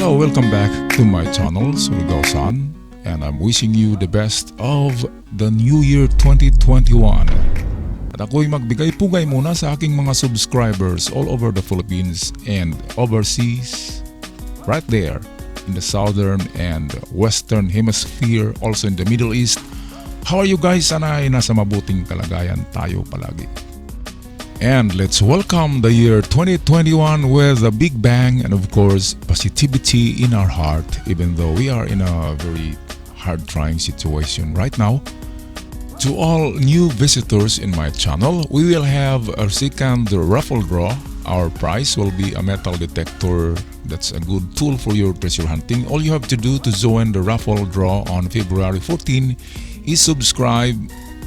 So welcome back to my channel, Surigao-san, and I'm wishing you the best of the new year 2021. At ako'y magbigay-pugay muna sa aking mga subscribers all over the Philippines and overseas, right there in the southern and western hemisphere, also in the Middle East. How are you guys? Sana ay nasa mabuting kalagayan tayo palagi. And let's welcome the year 2021 with a big bang and of course positivity in our heart, even though we are in a very hard trying situation right now. To all new visitors in my channel, we will have a second raffle draw. Our prize will be a metal detector. That's a good tool for your treasure hunting. All you have to do to join the raffle draw on February 14 is subscribe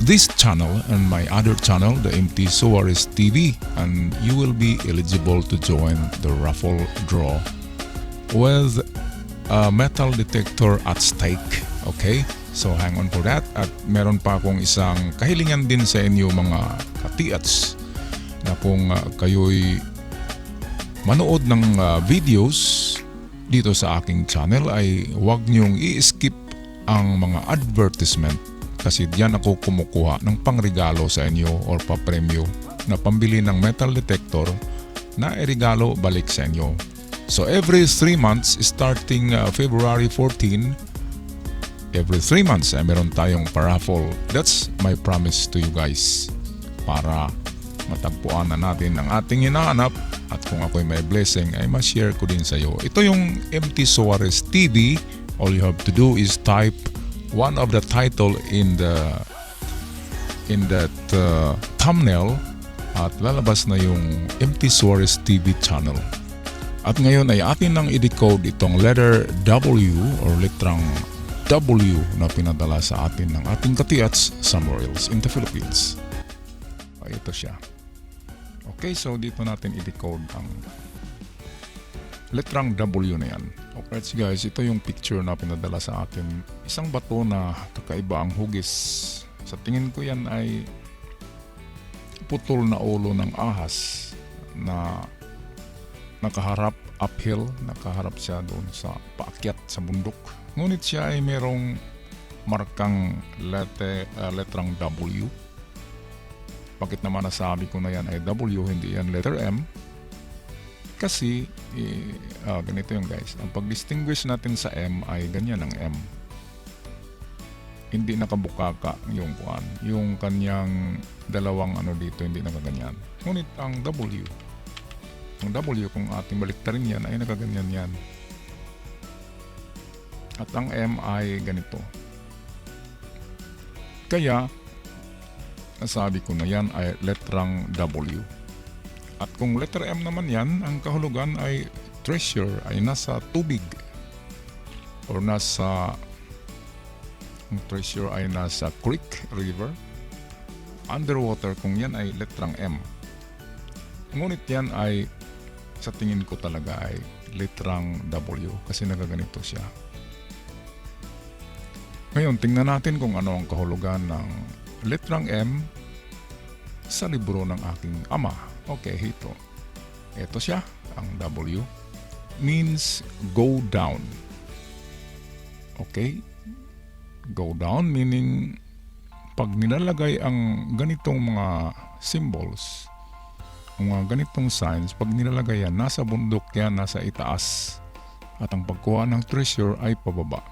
this channel and my other channel, the MT Suarez TV, and you will be eligible to join the raffle draw with a metal detector at stake. Okay? So hang on for that. At meron pa akong isang kahilingan din sa inyo mga katiats na kung kayo'y manood ng videos dito sa aking channel ay huwag niyong i-skip ang mga advertisement kasi diyan ako kumukuha ng pangregalo sa inyo or papremyo na pambili ng metal detector na irigalo balik sa inyo. So every 3 months starting February 14, every 3 months ay meron tayong paraffle. That's my promise to you guys para matagpuan na natin ang ating hinahanap at kung ako'y may blessing ay ma-share ko din sa iyo. Ito yung MT Suarez TV. All you have to do is type one of the title in that thumbnail at lalabas na yung MT Suarez TV channel. At ngayon ay atin nang i-decode itong letter W or letrang W na pinadala sa atin ng ating katiats somewhere else in the Philippines. Ay, ito siya. Okay, so dito natin i-decode ang letrang W na yan. Okay guys, ito yung picture na pinadala sa atin. Isang bato na kakaiba ang hugis. Sa tingin ko yan ay putol na ulo ng ahas na nakaharap uphill, nakaharap siya doon sa paakyat sa bundok. Ngunit siya ay merong markang letrang W. Bakit naman nasabi ko na yan ay W, hindi yan letter M? Kasi ganito yung guys, ang pag-distinguish natin sa M ay ganyan ang M. Hindi nakabukaka yung kuan, yung kanyang dalawang ano dito hindi nakaganyan. Ngunit ang W kung ating baliktarin yan ay nakaganyan yan. At ang M ay ganito. Kaya nasabi ko na yan ay letrang W. At kung letter M naman yan, ang kahulugan ay treasure, ay nasa tubig. Or ang treasure ay nasa creek, river. Underwater kung yan ay letrang M. Ngunit yan ay, sa tingin ko talaga ay letrang W kasi nagaganito siya. Ngayon, tingnan natin kung ano ang kahulugan ng letrang M sa libro ng aking ama. Okay, ito siya, ang W means go down. Okay, go down meaning pag nilalagay ang ganitong mga symbols, mga ganitong signs, pag nilalagay yan, nasa bundok yan, nasa itaas, at ang pagkuha ng treasure ay pababa.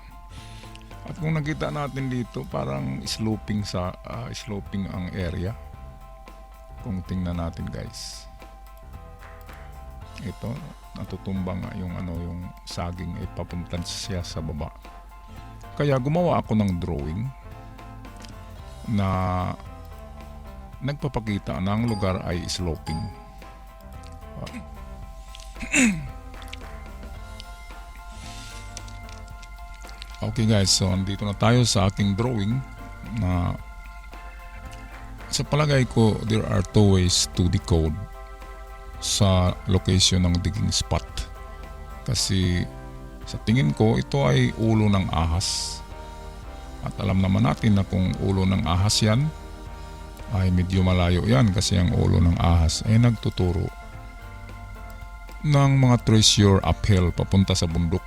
At kung nakita natin dito, parang sloping ang area. Kung tingnan natin guys, ito natutumba nga yung saging ay papunta siya sa baba. Kaya gumawa ako ng drawing na nagpapakita na ang lugar ay sloping. Okay guys, so andito na tayo sa aking drawing na sa palagay ko, there are 2 ways to decode sa location ng digging spot. Kasi sa tingin ko, ito ay ulo ng ahas. At alam naman natin na kung ulo ng ahas yan, ay medyo malayo yan kasi ang ulo ng ahas ay nagtuturo ng mga treasure uphill papunta sa bundok.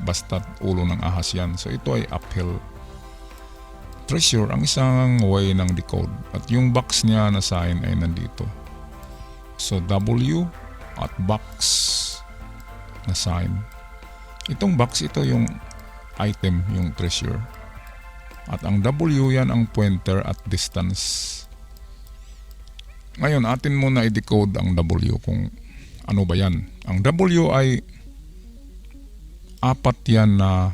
Basta't ulo ng ahas yan. So ito ay uphill treasure, ang isang way ng decode. At yung box niya na sign ay nandito. So W at box na sign. Itong box, ito yung item, yung treasure. At ang W yan ang pointer at distance. Ngayon, atin muna i-decode ang W kung ano ba yan. Ang W ay apat yan na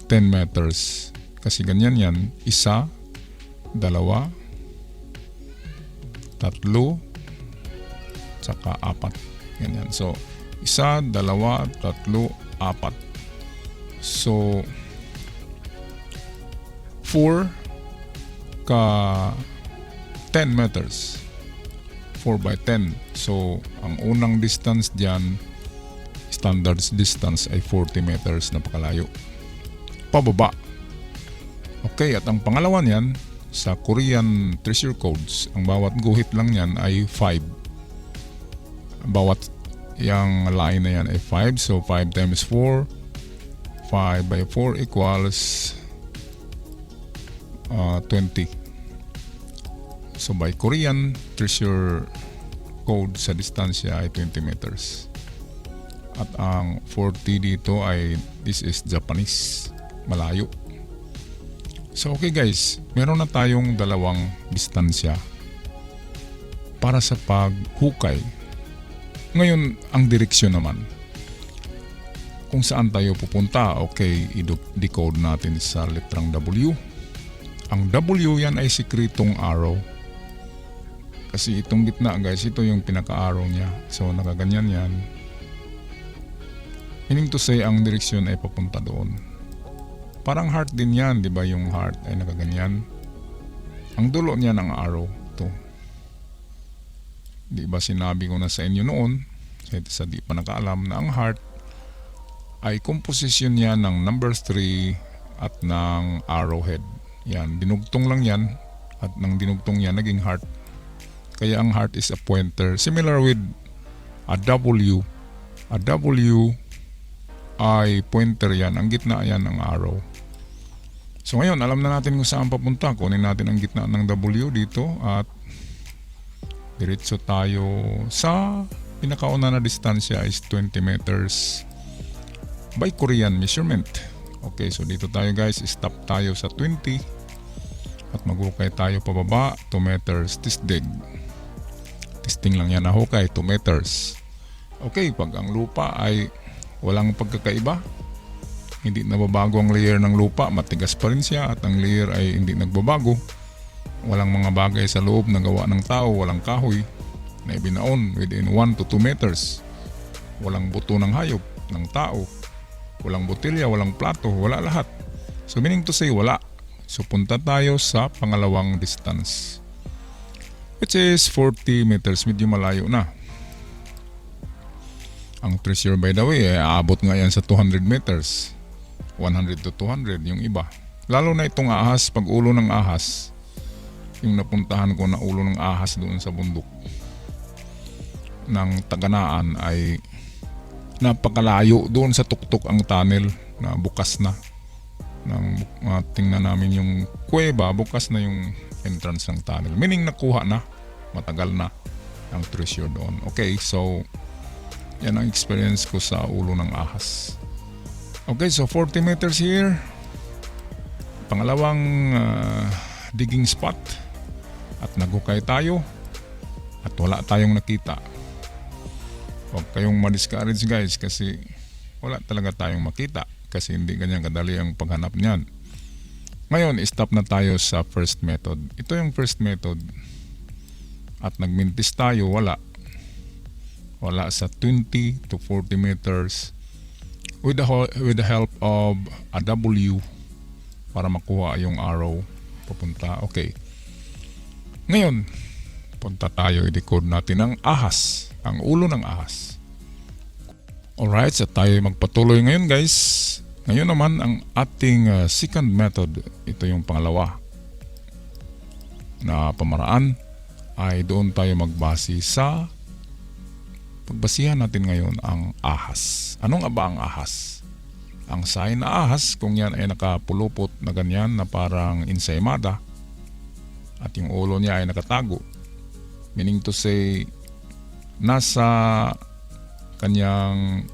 10 meters. Kasi ganyan yan. 1, 2, 3, 4, saka 4. Ganyan. So, 1, 2, 3, 4. So, 4 ka 10 meters. 4 by 10. So, ang unang distance dyan, standard distance ay 40 meters na pakalayo. Pababa. Okay, at ang pangalawa niyan, sa Korean treasure codes, ang bawat guhit lang niyan ay 5. Bawat yung line na yan ay 5. So, 5 times 4. 5 by 4 equals 20. So by Korean treasure code sa distansya ay 20 meters. At ang 40 dito ay this is Japanese, malayo. So okay guys, meron na tayong dalawang distansya para sa paghukay. Ngayon, ang direksyon naman. Kung saan tayo pupunta, okay, i-decode natin sa letrang W. Ang W yan ay sikretong arrow. Kasi itong gitna guys, ito yung pinaka-arrow niya. So nakaganyan yan. Meaning to say, ang direksyon ay papunta doon. Parang heart din yan, di ba? Yung heart ay nakaganyan. Ang dulo niya ng arrow, ito. Di ba sinabi ko na sa inyo noon, sa di pa nakaalam, na ang heart ay komposisyon niya ng number 3 at ng arrowhead. Yan, dinugtong lang yan. At nang dinugtong yan, naging heart. Kaya ang heart is a pointer. Similar with a W. A W ay pointer yan. Ang gitna yan ng arrow. So ngayon, alam na natin kung saan papunta. Kunin natin ang gitna ng W dito at diretso tayo sa pinakauna na distansya is 20 meters by Korean measurement. Okay, so dito tayo guys. Stop tayo sa 20 at maghukay tayo pababa 2 meters. Tisdig. Testing lang yan na hukay, 2 meters. Okay, pag ang lupa ay walang pagkakaiba, hindi nababago ang layer ng lupa, matigas pa rin siya at ang layer ay hindi nagbabago. Walang mga bagay sa loob na gawa ng tao, walang kahoy na ibinaon within 1 to 2 meters. Walang buto ng hayop, ng tao, walang botelya, walang plato, wala lahat. So meaning to say, wala. So punta tayo sa pangalawang distance, which is 40 meters, medyo malayo na. Ang treasure by the way, aabot nga yan sa 200 meters. 100 to 200 yung iba. Lalo na itong ahas, pag ulo ng ahas, yung napuntahan ko na ulo ng ahas doon sa bundok ng Taganaan ay napakalayo. Doon sa tuktok ang tunnel na bukas na. Tingnan namin yung kuweba, bukas na yung entrance ng tunnel. Meaning nakuha na, matagal na ang treasure doon. Okay, so yan ang experience ko sa ulo ng ahas. Okay, so 40 meters here. Pangalawang digging spot. At naghukay tayo. At wala tayong nakita. Huwag kayong ma-discourage guys kasi wala talaga tayong makita. Kasi hindi ganyan kadali ang paghanap niyan. Ngayon, stop na tayo sa first method. Ito yung first method. At nagmintis tayo, wala. Wala sa 20 to 40 meters with the help of a W para makuha yung arrow papunta. Okay. Ngayon, punta tayo, i-decode natin ang ahas, ang ulo ng ahas. Alright, so tayo magpatuloy ngayon guys. Ngayon naman ang ating second method, ito yung pangalawa na pamaraan, ay doon tayo magbase sa Pagbasihan natin ngayon ang ahas. Anong ba ang ahas? Ang sign na ahas, kung yan ay nakapulupot na ganyan na parang ensaymada at yung ulo niya ay nakatago, meaning to say nasa kanyang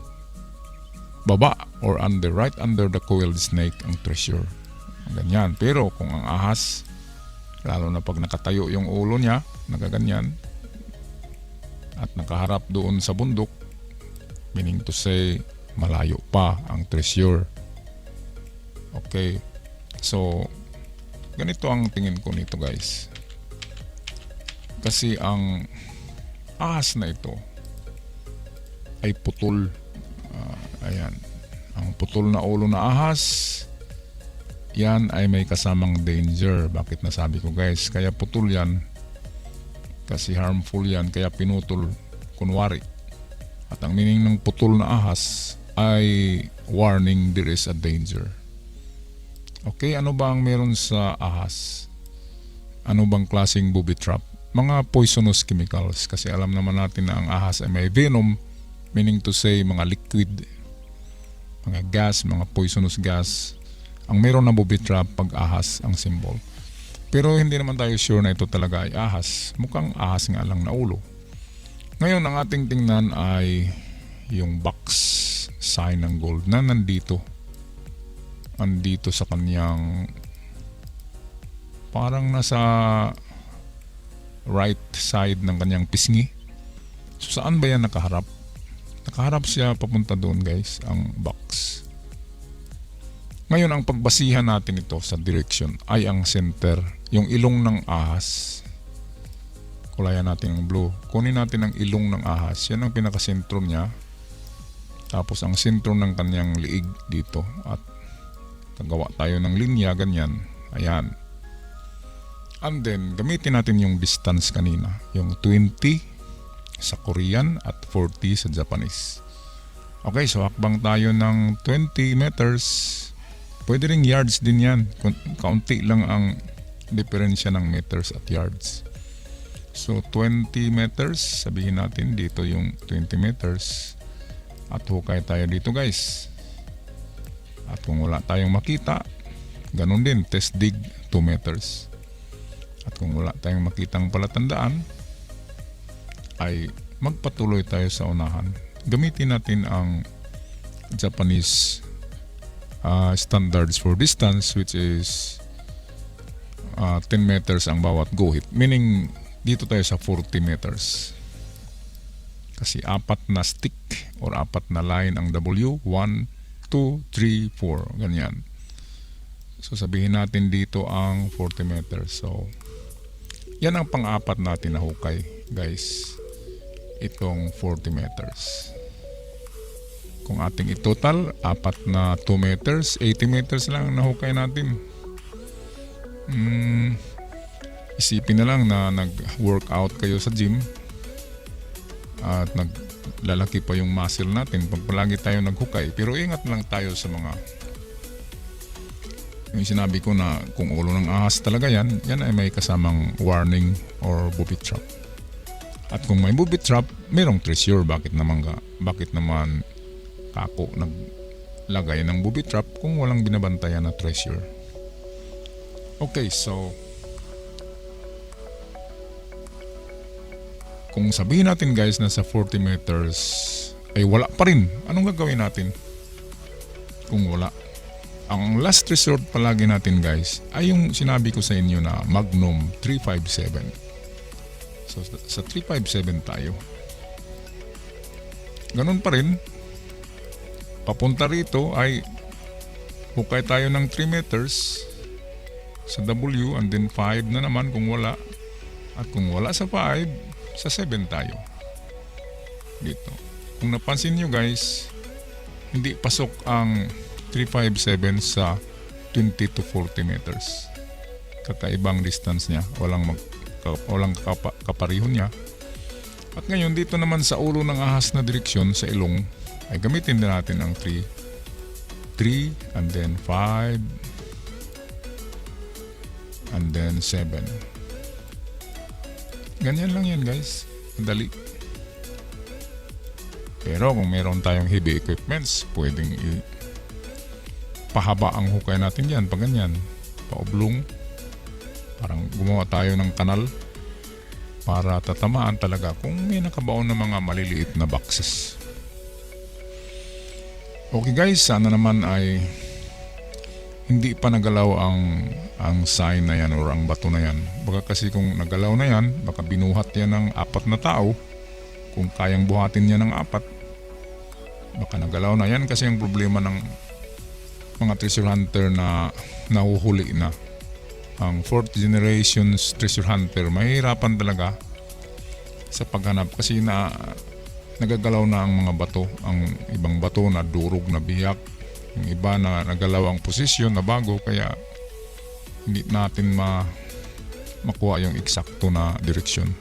baba or right under the coiled snake ang treasure. Ganyan. Pero kung ang ahas, lalo na pag nakatayo yung ulo niya, nagaganyan, at nakaharap doon sa bundok, meaning to say malayo pa ang treasure. Okay. So, ganito ang tingin ko nito guys. Kasi ang ahas na ito ay putol. Ayan. Ang putol na ulo na ahas, yan ay may kasamang danger. Bakit nasabi ko guys? Kaya putol yan. Kasi harmful yan, kaya pinutol kunwari. At ang meaning ng putol na ahas ay warning, there is a danger. Okay, ano ba ang meron sa ahas? Ano bang klaseng booby trap? Mga poisonous chemicals, kasi alam naman natin na ang ahas ay may venom, meaning to say mga liquid, mga gas, mga poisonous gas. Ang meron na booby trap pag ahas ang symbol. Pero hindi naman tayo sure na ito talaga ay ahas. Mukhang ahas nga lang na ulo. Ngayon ang ating tingnan ay yung box sign ng gold na nandito sa kanyang parang nasa right side ng kanyang pisngi. So saan ba yan nakaharap? Nakaharap siya papunta doon guys, ang box. Ngayon ang pagbasihan natin ito sa direction ay ang center, yung ilong ng ahas. Kulayan natin ang blue. Kunin natin ang ilong ng ahas. Yan ang pinakasentro niya. Tapos ang sentro ng kanyang liig dito. At gagawa tayo ng linya ganyan. Ayan. And then gamitin natin yung distance kanina. Yung 20 sa Korean at 40 sa Japanese. Okay, so hakbang tayo ng 20 meters. Pwede ring yards din yan. Kaunti lang ang diferensya ng meters at yards. So 20 meters, sabihin natin dito yung 20 meters. At hukay tayo dito guys. At kung wala tayong makita, ganun din, test dig 2 meters. At kung wala tayong makitang palatandaan, ay magpatuloy tayo sa unahan. Gamitin natin ang Japanese standards for distance, which is 10 meters ang bawat guhit. Meaning dito tayo sa 40 meters. Kasi 4 na stick or 4 na line ang W. 1, 2, 3, 4. Ganyan. So sabihin natin dito ang 40 meters. So yan ang pang-4 natin na hukay guys. Itong 40 meters. Kung ating itotal, 4 na 2 meters, 80 meters lang ang nahukay natin. Isipin na lang na nag-workout kayo sa gym at naglalaki pa yung muscle natin pag palagi tayo naghukay. Pero ingat lang tayo sa mga yung sinabi ko na kung ulo ng ahas talaga yan ay may kasamang warning or booby trap. At kung may booby trap, mayroong treasure. Bakit naman kako naglagay ng booby trap kung walang binabantayan na treasure? Okay, so kung sabihin natin guys na sa 40 meters ay wala pa rin, anong gagawin natin? Kung wala, ang last resort palagi natin guys ay yung sinabi ko sa inyo na Magnum 357. So sa 357 tayo. Ganun pa rin. Papunta rito ay hukay tayo ng 3 meters sa W and then 5 na naman kung wala. At kung wala sa 5, sa 7 tayo. Dito. Kung napansin nyo guys, hindi pasok ang 357 sa 20 to 40 meters. Kakaibang distance niya. Walang kaparihon niya. At ngayon dito naman sa ulo ng ahas na direksyon sa ilong ay gamitin din natin ang 3 and then 5 and then 7. Ganyan lang yan guys. Madali. Pero kung meron tayong heavy equipments, pwedeng pahaba ang hukay natin yan, pag ganyan, paoblong. Parang gumawa tayo ng kanal para tatamaan talaga kung may nakabaon na mga maliliit na boxes. Okay guys, sana naman ay hindi pa nagalaw ang sign na yan or ang bato na yan. Baka kasi kung nagalaw na yan, baka binuhat yan ng 4 na tao. Kung kayang buhatin yan ng 4, baka nagalaw na yan. Kasi ang problema ng mga treasure hunter na nahuhuli na, ang 4th generation's treasure hunter, mahirapan talaga sa paghanap kasi nagagalaw na ang mga bato. Ang ibang bato na durog na biyak, yung iba na nagalaw ang posisyon na bago, kaya hindi natin makuha yung eksakto na direksyon.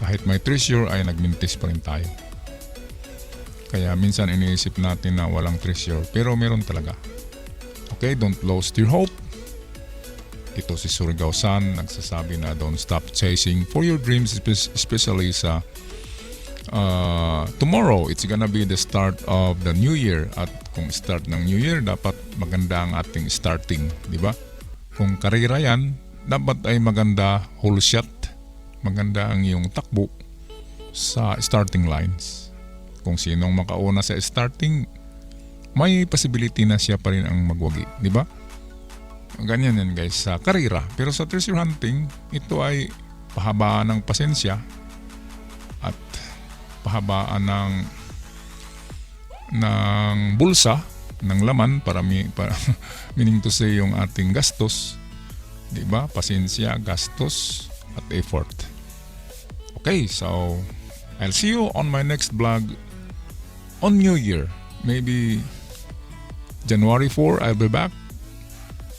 Kahit may treasure ay nagmintis pa rin tayo. Kaya minsan iniisip natin na walang treasure, pero meron talaga. Okay, don't lose your hope. Ito si Surigao-san nagsasabi na don't stop chasing for your dreams, especially sa tomorrow. It's gonna be the start of the new year, at kung start ng new year, dapat maganda ang ating starting, di ba? Kung karera yan, dapat ay maganda whole shot, maganda ang iyong takbo sa starting lines. Kung sinong makauna sa starting, may possibility na siya pa rin ang magwagi, di ba? Ganyan yan guys sa karera. Pero sa treasure hunting, ito ay pahabaan ng pasensya at pahabaan ng bulsa, ng laman para meaning to say yung ating gastos, di ba? Pasensya, gastos at effort. Okay, so I'll see you on my next vlog on New Year. Maybe January 4 I'll be back.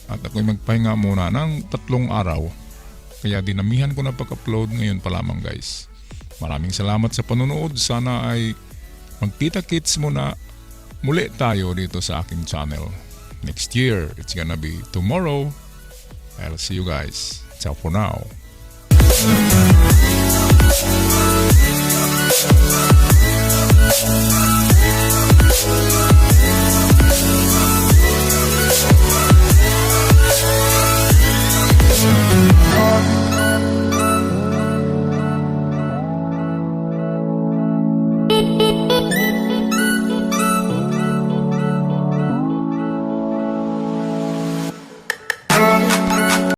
At ako'y magpahinga muna ng 3 araw. Kaya dinamihan ko na pag-upload ngayon pa lamang guys. Maraming salamat sa panonood. Sana ay magkita-kits muna muli tayo dito sa aking channel. Next year, it's gonna be tomorrow. I'll see you guys. Ciao for now.